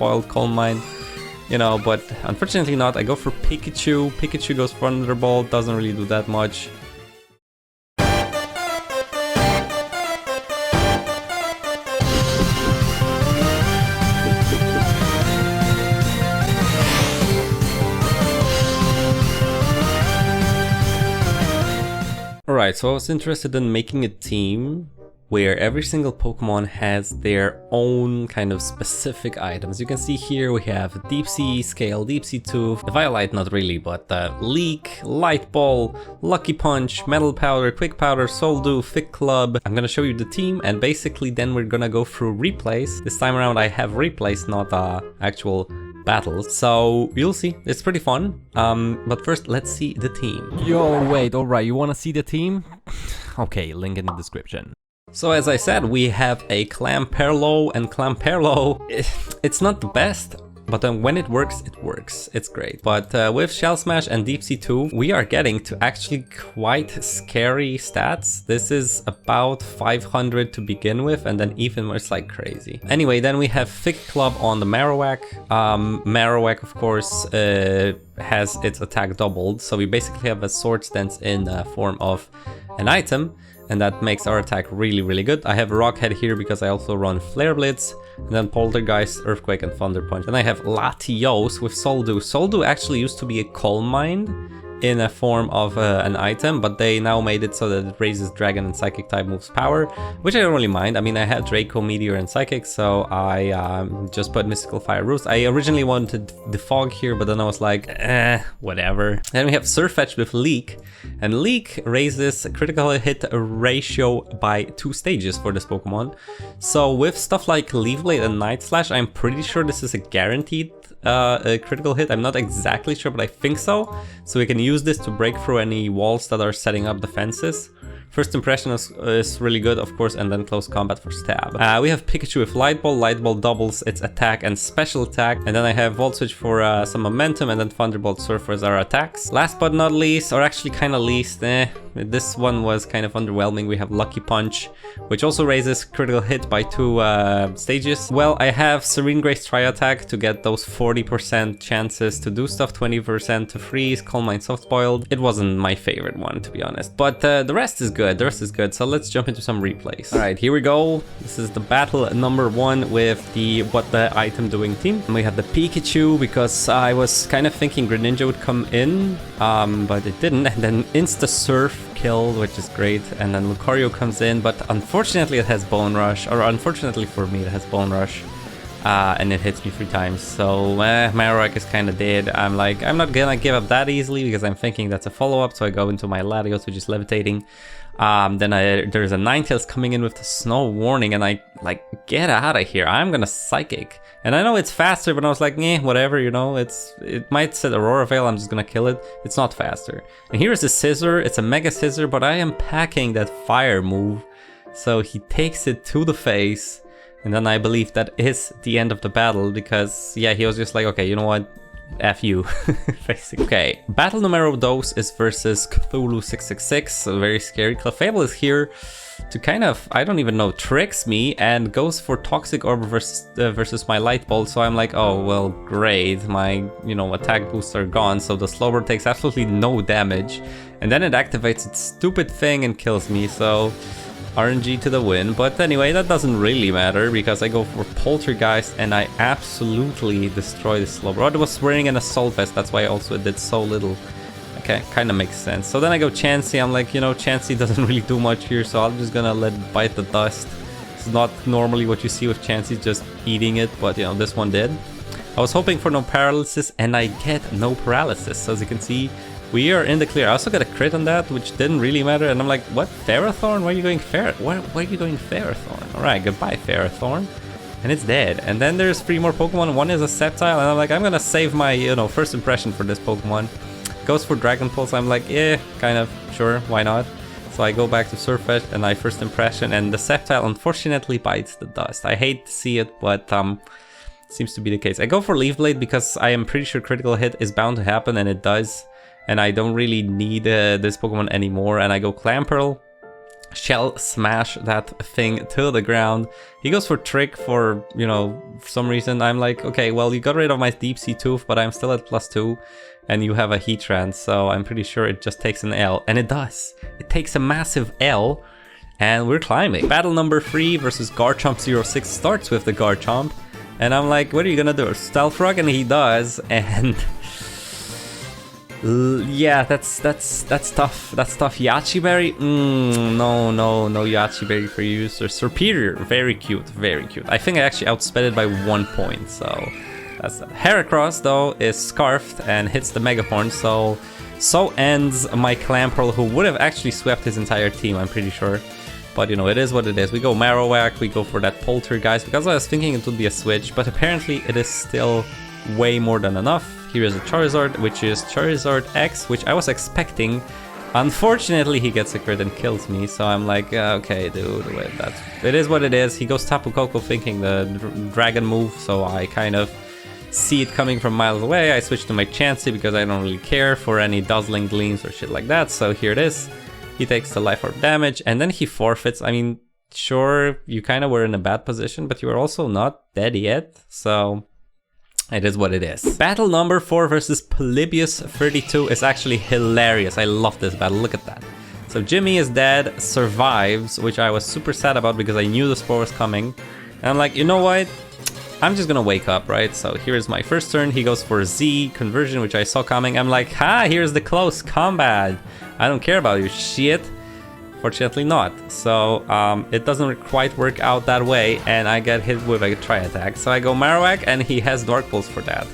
Soft-Boiled, Calm Mind, you know, but unfortunately not. I go for Pikachu. Pikachu goes for Thunderbolt, doesn't really do that much. Alright, so I was interested in making a team where every single Pokemon has their own kind of specific items. You can see here we have Deep Sea, Scale, Deep Sea Tooth, Violite not really, but Leak, Light Ball, Lucky Punch, Metal Powder, Quick Powder, Soul Dew, Thick Club. I'm gonna show you the team and basically then we're gonna go through replays. This time around I have replays, not actual battles, so you'll see, it's pretty fun. But first let's see the team. Yo, wait, alright, you wanna see the team? Okay, link in the description. So as I said, we have a Clamperlo, and Clamperlo, it's not the best, but then when it works, it's great. But with Shell Smash and Deep Sea 2, we are getting to actually quite scary stats. This is about 500 to begin with, and then even more, it's like crazy. Anyway, then we have Thick Club on the Marowak. Marowak, of course, has its attack doubled, so we basically have a Swords Dance in form of an item, and that makes our attack really good. I have Rockhead here because I also run Flare Blitz, and then Poltergeist, Earthquake, and Thunder Punch. And I have Latios with Soul Dew. Soul Dew actually used to be a Calm Mind in a form of an item, but they now made it so that it raises Dragon and Psychic type moves power, which I don't really mind. I mean, I had Draco, Meteor, and Psychic, so I just put Mystical Fire Roost. I originally wanted the Fog here, but then I was like, whatever. Then we have Surfetch with Leak, and Leak raises critical hit ratio by 2 stages for this Pokemon. So with stuff like Leaf Blade and Night Slash, I'm pretty sure this is a guaranteed a critical hit. I'm not exactly sure, but I think so. So we can use this to break through any walls that are setting up defenses. First impression is really good, of course, and then close combat for stab. We have Pikachu with Light Ball. Light Ball doubles its attack and special attack. And then I have Volt Switch for some momentum, and then Thunderbolt Surf as our attacks. Last but not least, or actually kind of least, this one was kind of underwhelming. We have Lucky Punch, which also raises critical hit by 2 stages. Well, I have Serene Grace Tri-Attack to get those 40% chances to do stuff, 20% to freeze, Calm Mind, Soft Boiled. It wasn't my favorite one, to be honest, but the rest is good. The rest is good, so let's jump into some replays. Alright, here we go. This is the battle number 1 with the What the Item Doing team. And we have the Pikachu, because I was kind of thinking Greninja would come in, but it didn't. And then Insta Surf killed, which is great. And then Lucario comes in, but unfortunately it has Bone Rush, or unfortunately for me it has Bone Rush. And it hits me 3 times, so Marowak is kind of dead. I'm like, I'm not gonna give up that easily because I'm thinking that's a follow-up, so I go into my Latios, which is levitating. Then there's a Ninetales coming in with the Snow Warning, and I like, get out of here, I'm gonna Psychic. And I know it's faster, but I was like, whatever, you know, it might set Aurora Veil, I'm just gonna kill it. It's not faster. And here's a Scissor, it's a Mega Scissor, but I am packing that Fire move, so he takes it to the face. And then I believe that is the end of the battle, because, yeah, he was just like, okay, you know what, F you, basically. Okay, battle numero 2 is versus Cthulhu 666, so very scary. Clefable is here to kind of, I don't even know, tricks me and goes for Toxic Orb versus my Light Bolt, so I'm like, oh, well, great, my, you know, attack boosts are gone, so the Slowbro takes absolutely no damage, and then it activates its stupid thing and kills me, so RNG to the win. But anyway, that doesn't really matter because I go for Poltergeist and I absolutely destroy the Slowbro. I was wearing an Assault Vest, that's why also it did so little. Okay, kind of makes sense. So then I go Chansey. I'm like, you know, Chansey doesn't really do much here, so I'm just gonna let it bite the dust. It's not normally what you see with Chansey, just eating it, but you know, this one did. I was hoping for no paralysis and I get no paralysis. So as you can see, we are in the clear. I also got a crit on that, which didn't really matter. And I'm like, what? Ferrothorn? Why are you going Why are you going Ferrothorn? Alright, goodbye, Ferrothorn. And it's dead. And then there's 3 more Pokemon. One is a Sceptile. And I'm like, I'm gonna save my, you know, first impression for this Pokemon. Goes for Dragon Pulse. I'm like, yeah, kind of, sure, why not? So I go back to Surfetch and I first impression. And the Sceptile unfortunately bites the dust. I hate to see it, but seems to be the case. I go for Leaf Blade because I am pretty sure critical hit is bound to happen, and it does. And I don't really need this Pokemon anymore, and I go Clamperl. shell smash that thing to the ground. He goes for trick for, you know, for some reason. I'm like, okay, well, you got rid of my deep sea tooth, but I'm still at +2 and you have a Heatran, so I'm pretty sure it just takes an L, and it does. It takes a massive L and we're climbing. Battle number 3 versus Garchomp06 starts with the Garchomp, and I'm like, what are you gonna do? Stealth Rock? And he does, and yeah, that's tough. That's tough. Yachi Berry? No Yachi Berry for you. So Serperior, very cute, very cute. I think I actually outsped it by 1 point, so that's that. Heracross though is scarfed and hits the Mega Horn, so ends my Clamperl, who would have actually swept his entire team, I'm pretty sure. But you know, it is what it is. We go Marowak, we go for that Poltergeist, because I was thinking it would be a switch, but apparently it is still way more than enough. Here is a Charizard, which is Charizard X, which I was expecting. Unfortunately, he gets a crit and kills me, so I'm like, okay, dude, wait, it is what it is. He goes Tapu Koko thinking the dragon move, so I kind of see it coming from miles away. I switch to my Chansey because I don't really care for any Dazzling Gleams or shit like that, so here it is. He takes the Life Orb damage, and then he forfeits. I mean, sure, you kind of were in a bad position, but you were also not dead yet, so it is what it is. Battle number 4 versus Polybius32 is actually hilarious. I love this battle, look at that. So Jimmy is dead, survives, which I was super sad about because I knew the spore was coming. And I'm like, you know what? I'm just gonna wake up, right? So here's my first turn. He goes for Z conversion, which I saw coming. I'm like, ha, here's the close combat. I don't care about your shit. Fortunately not. So it doesn't quite work out that way, and I get hit with a Tri-Attack. So I go Marowak, and he has Dark Pulse for that.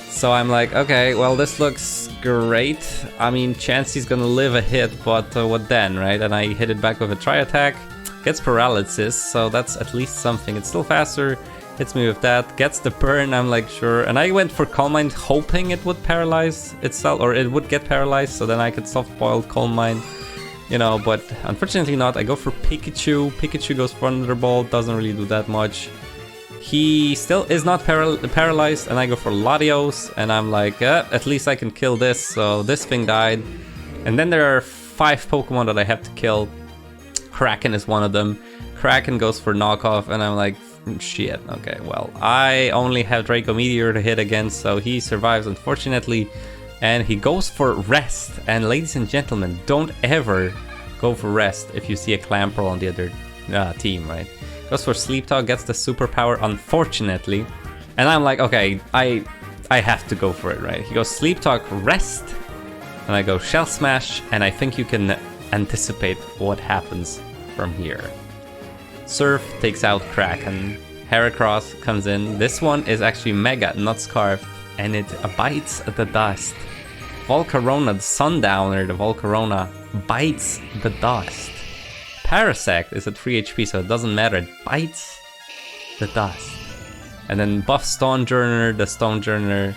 So I'm like, okay, well, this looks great. I mean, Chansey's gonna live a hit, but what then, right? And I hit it back with a Tri-Attack. Gets Paralysis, so that's at least something. It's still faster. Hits me with that, gets the burn, I'm like, sure. And I went for Calm Mind hoping it would paralyze itself, or it would get paralyzed, so then I could soft boil Calm Mind, you know, but unfortunately not. I go for Pikachu. Pikachu goes Thunderbolt, doesn't really do that much. He still is not paralyzed, and I go for Latios, and I'm like, at least I can kill this, so this thing died. And then there are 5 Pokemon that I have to kill. Kraken is one of them. Kraken goes for knockoff, and I'm like, shit, okay, well, I only have Draco Meteor to hit against, so he survives, unfortunately, and he goes for rest. And ladies and gentlemen, don't ever go for rest if you see a Clamperl on the other team, right? Goes for Sleep Talk, gets the superpower, unfortunately, and I'm like, okay, I have to go for it, right? He goes Sleep Talk, rest, and I go Shell Smash, and I think you can anticipate what happens from here. Surf takes out Kraken. Heracross comes in. This one is actually Mega, not Scarf, and it bites the dust. Volcarona, the Sundowner, the Volcarona, bites the dust. Parasect is at 3 HP, so it doesn't matter. It bites the dust. And then buff Stonejourner, the Stonejourner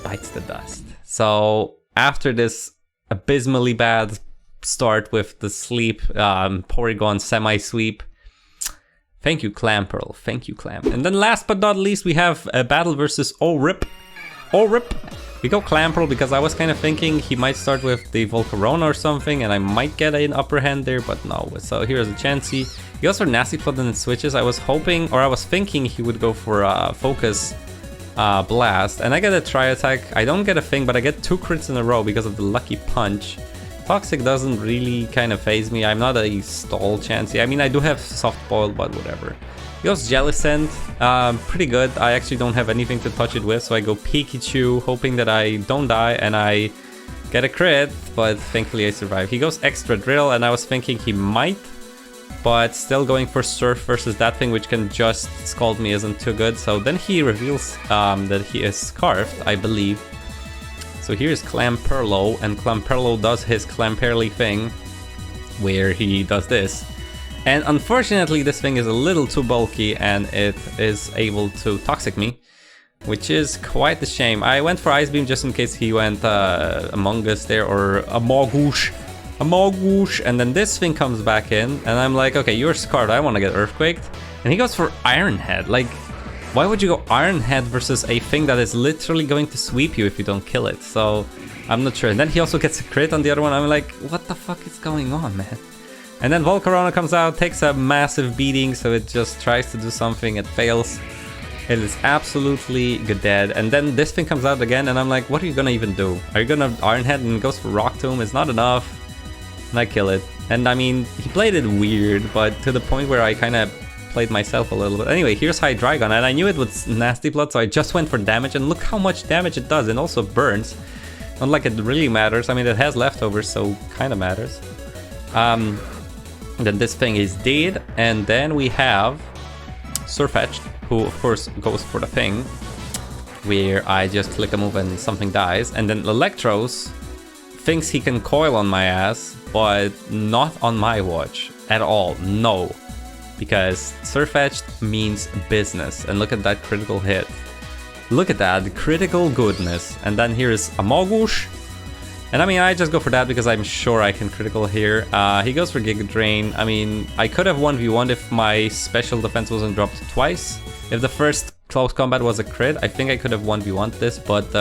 bites the dust. So after this abysmally bad start with the sleep, Porygon semi-sweep. Thank you, Clamperl. Thank you, Clamp. And then last but not least, we have a battle versus Orip. We go Clamperl because I was kind of thinking he might start with the Volcarona or something, and I might get an upper hand there, but no. So here's a Chansey. He goes for Nasty Plot and it switches. I was hoping, or I was thinking he would go for Focus Blast, and I get a Tri-Attack. I don't get a thing, but I get 2 crits in a row because of the Lucky Punch. Toxic doesn't really kind of phase me. I'm not a stall Chansey. I mean, I do have Soft Boil, but whatever. He goes Jellicent, pretty good. I actually don't have anything to touch it with, so I go Pikachu, hoping that I don't die, and I get a crit, but thankfully I survive. He goes Extra Drill, and I was thinking he might, but still going for Surf versus that thing, which can just Scald me, isn't too good. So then he reveals that he is Scarfed, I believe. So here's Clamperlo, and Clamperlo does his Clamperly thing, where he does this. And unfortunately, this thing is a little too bulky, and it is able to Toxic me, which is quite a shame. I went for Ice Beam just in case he went Among Us there, or a Mogoosh, and then this thing comes back in, and I'm like, okay, you're scarred, I want to get Earthquaked. And he goes for Iron Head. Like, why would you go Iron Head versus a thing that is literally going to sweep you if you don't kill it? So I'm not sure. And then he also gets a crit on the other one. I'm like, what the fuck is going on, man? And then Volcarona comes out, takes a massive beating, so it just tries to do something, it fails. It is absolutely dead. And then this thing comes out again, and I'm like, what are you gonna even do? Are you gonna Iron Head and goes for Rock Tomb? It's not enough. And I kill it. And I mean, he played it weird, but to the point where I kind of played myself a little bit. Anyway, here's Hydreigon, and I knew it was Nasty Blood, so I just went for damage, and look how much damage it does, and also burns. Not like it really matters. I mean, it has leftovers, so kind of matters. Then this thing is dead, and then we have Surfetched, who of course goes for the thing where I just click a move and something dies, and then Electros thinks he can coil on my ass, but not on my watch at all. No, because Surfetched means business, and look at that critical hit. Look at that, the critical goodness. And then here's a Mogush. And I mean, I just go for that because I'm sure I can critical here. He goes for Giga Drain. I mean, I could have 1v1'd if my special defense wasn't dropped twice. If the first close combat was a crit, I think I could have 1v1'd this, but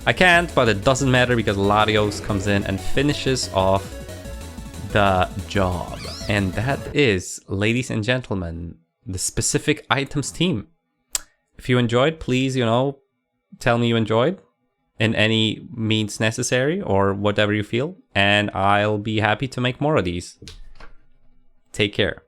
I can't, but it doesn't matter because Latios comes in and finishes off the job. And that is, ladies and gentlemen, the specific items team. If you enjoyed, please, you know, tell me you enjoyed in any means necessary or whatever you feel, and I'll be happy to make more of these. Take care.